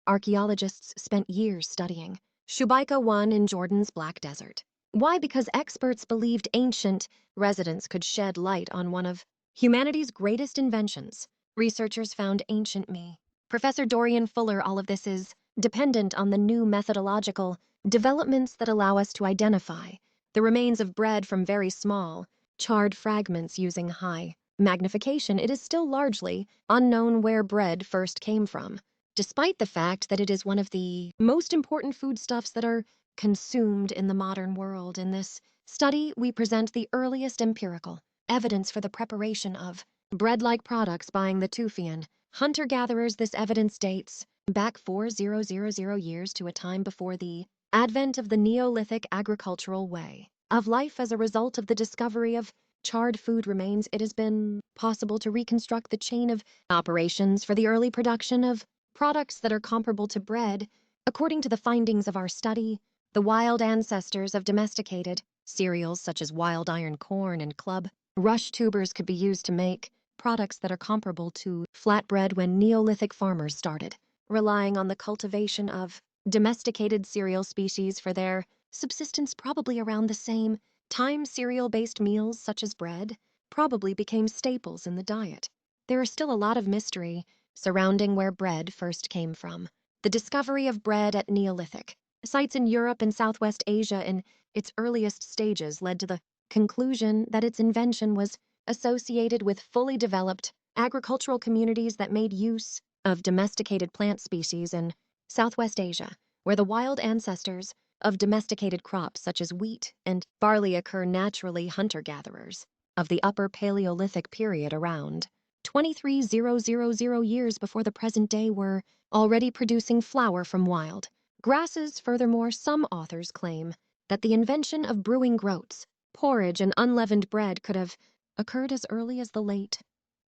archaeologists spent years studying. Shubaika 1 in Jordan's Black Desert. Why? Because experts believed ancient residents could shed light on one of humanity's greatest inventions. Researchers found ancient me. Professor Dorian Fuller, all of this is dependent on the new methodological developments that allow us to identify the remains of bread from very small, charred fragments using high magnification. It is still largely unknown where bread first came from, despite the fact that it is one of the most important foodstuffs that are consumed in the modern world. In this study, we present the earliest empirical evidence for the preparation of bread-like products by the Tufian hunter-gatherers. This evidence dates back 4,000 years to a time before the advent of the Neolithic agricultural way of life. As a result of the discovery of charred food remains, it has been possible to reconstruct the chain of operations for the early production of products that are comparable to bread. According to the findings of our study, the wild ancestors of domesticated cereals such as wild iron corn and club rush tubers could be used to make products that are comparable to flatbread when Neolithic farmers started relying on the cultivation of domesticated cereal species for their subsistence. Probably around the same time, cereal-based meals such as bread probably became staples in the diet. There is still a lot of mystery surrounding where bread first came from. The discovery of bread at Neolithic sites in Europe and Southwest Asia in its earliest stages led to the conclusion that its invention was associated with fully developed agricultural communities that made use of domesticated plant species in Southwest Asia, where the wild ancestors of domesticated crops such as wheat and barley occur naturally. Hunter-gatherers of the Upper Paleolithic period around 23,000 years before the present day were already producing flour from wild grasses. Furthermore, some authors claim that the invention of brewing groats, porridge, and unleavened bread could have occurred as early as the late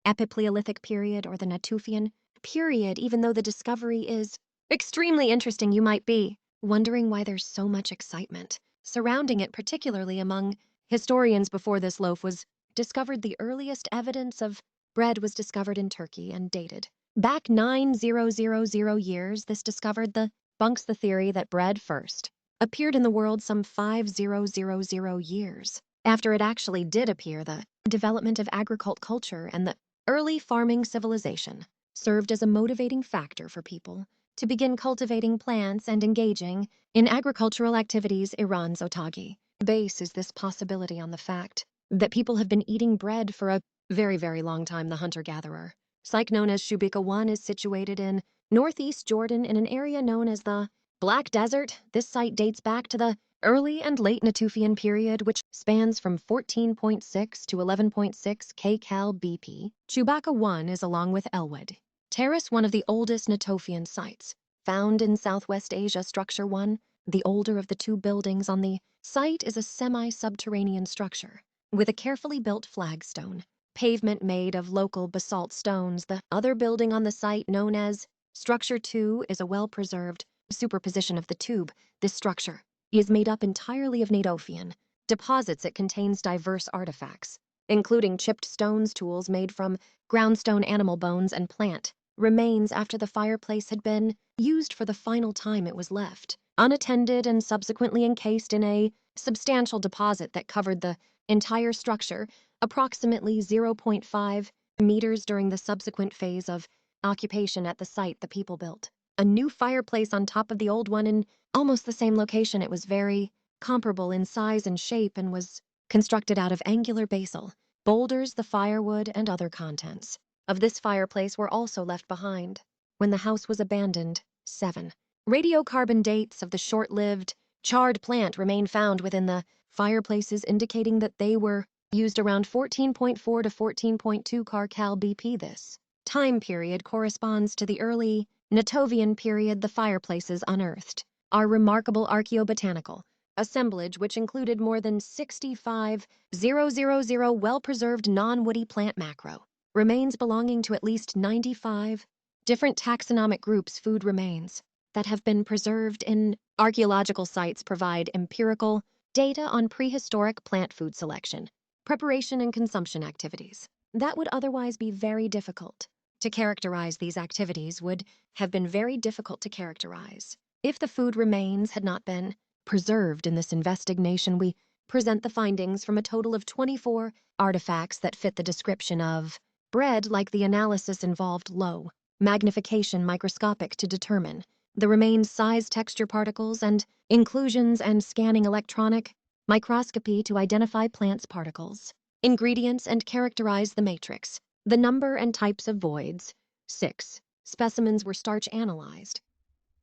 Epipaleolithic period or the Natufian period. Even though the discovery is extremely interesting, you might be wondering why there's so much excitement surrounding it, particularly among historians. Before this loaf was discovered, the earliest evidence of bread was discovered in Turkey and dated back 9,000 years. This discovered bunks the theory that bread first appeared in the world some 5,000 years after it actually did appear. The development of agricultural culture and the early farming civilization served as a motivating factor for people to begin cultivating plants and engaging in agricultural activities. Iran's Otagi bases this possibility on the fact that people have been eating bread for a very, very long time. The hunter-gatherer site known as Shubaika 1 is situated in northeast Jordan in an area known as the Black Desert. This site dates back to the early and late Natufian period, which spans from 14.6 to 11.6 kcal BP. Shubaika 1 is, along with Elwood Terrace, one of the oldest Natufian sites found in Southwest Asia. Structure 1, the older of the two buildings on the site, is a semi-subterranean structure with a carefully built flagstone pavement made of local basalt stones. The other building on the site, known as Structure 2, is a well-preserved superposition of the tube. This structure is made up entirely of Natufian deposits. It contains diverse artifacts, including chipped stones, tools made from groundstone, animal bones, and plant remains after the fireplace had been used for the final time. It was left unattended and subsequently encased in a substantial deposit that covered the entire structure, approximately 0.5 meters. During the subsequent phase of occupation at the site, the people built a new fireplace on top of the old one in almost the same location. It was very comparable in size and shape and was constructed out of angular basal boulders. The firewood and other contents of this fireplace were also left behind when the house was abandoned. 7. Radiocarbon dates of the short-lived, charred plant remain found within the fireplaces, indicating that they were used around 14.4 to 14.2 kcal BP. This time period corresponds to the early Natovian period. The fireplaces unearthed are remarkable archaeobotanical assemblage, which included more than 65,000 well-preserved non-woody plant macro remains belonging to at least 95 different taxonomic groups. Food remains that have been preserved in archaeological sites provide empirical data on prehistoric plant food selection, preparation, and consumption activities that would otherwise be very difficult To characterize these activities would have been very difficult to characterize. If the food remains had not been preserved in this investigation, we present the findings from a total of 24 artifacts that fit the description of bread, like the analysis involved low magnification microscopic to determine the remains size texture particles and inclusions and scanning electronic microscopy to identify plants particles, ingredients and characterize the matrix, the number and types of voids. 6. Specimens were starch analyzed.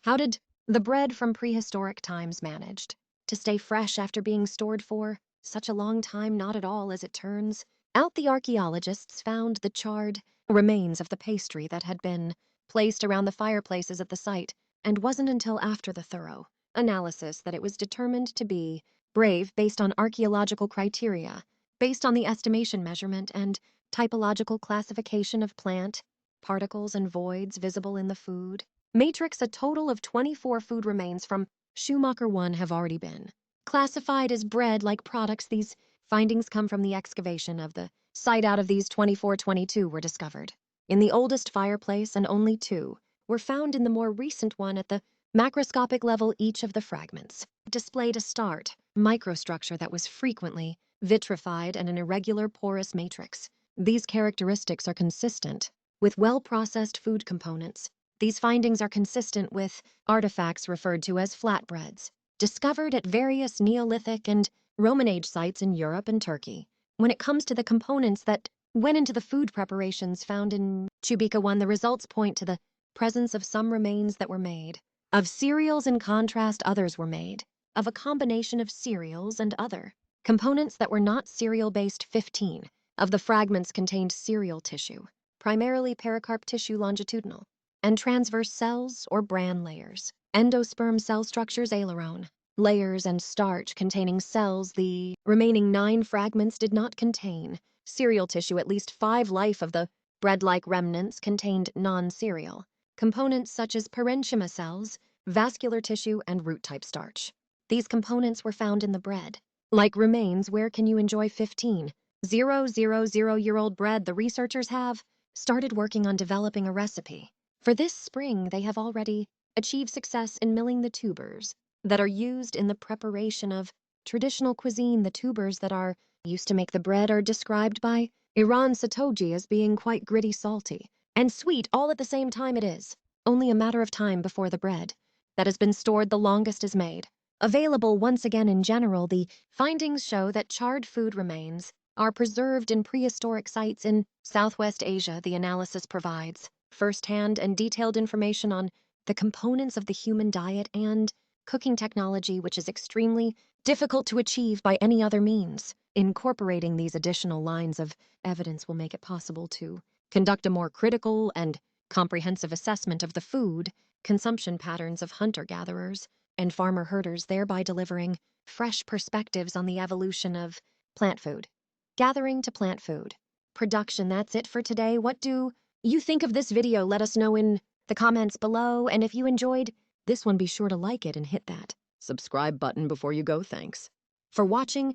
How did the bread from prehistoric times managed to stay fresh after being stored for such a long time? Not at all, as it turns out. The archaeologists found the charred remains of the pastry that had been placed around the fireplaces at the site, and wasn't until after the thorough analysis that it was determined to be brave based on archaeological criteria, based on the estimation, measurement, and typological classification of plant particles and voids visible in the food matrix. A total of 24 food remains from Schumacher 1 have already been classified as bread-like products. These findings come from the excavation of the site. Out of these 24, 22 were discovered in the oldest fireplace, and only 2 were found in the more recent one. At the macroscopic level, each of the fragments displayed a start microstructure that was frequently vitrified and an irregular porous matrix. These characteristics are consistent with well-processed food components. These findings are consistent with artifacts referred to as flatbreads, discovered at various Neolithic and Roman Age sites in Europe and Turkey. When it comes to the components that went into the food preparations found in Chubika 1, the results point to the presence of some remains that were made of cereals. In contrast, others were made of a combination of cereals and other components that were not cereal-based. 15 of the fragments contained cereal tissue, primarily pericarp tissue, longitudinal and transverse cells or bran layers, endosperm cell structures, aileron layers, and starch containing cells. The remaining 9 fragments did not contain cereal tissue. At least 5 life of the bread-like remnants contained non-cereal components such as parenchyma cells, vascular tissue, and root-type starch. These components were found in the bread like remains. Where can you enjoy 15,000-year-old bread? The researchers have started working on developing a recipe. For this spring, they have already achieved success in milling the tubers that are used in the preparation of traditional cuisine. The tubers that are used to make the bread are described by Iran Satoji as being quite gritty, salty, and sweet all at the same time. It is only a matter of time before the bread that has been stored the longest is made available once again. In general, the findings show that charred food remains are preserved in prehistoric sites in Southwest Asia. The analysis provides first-hand and detailed information on the components of the human diet and cooking technology, which is extremely difficult to achieve by any other means. Incorporating these additional lines of evidence will make it possible to conduct a more critical and comprehensive assessment of the food consumption patterns of hunter-gatherers and farmer-herders, thereby delivering fresh perspectives on the evolution of plant food. Gathering to plant food production. That's it for today. What do you think of this video? Let us know in the comments below, and if you enjoyed this one, be sure to like it and hit that subscribe button before you go. Thanks for watching.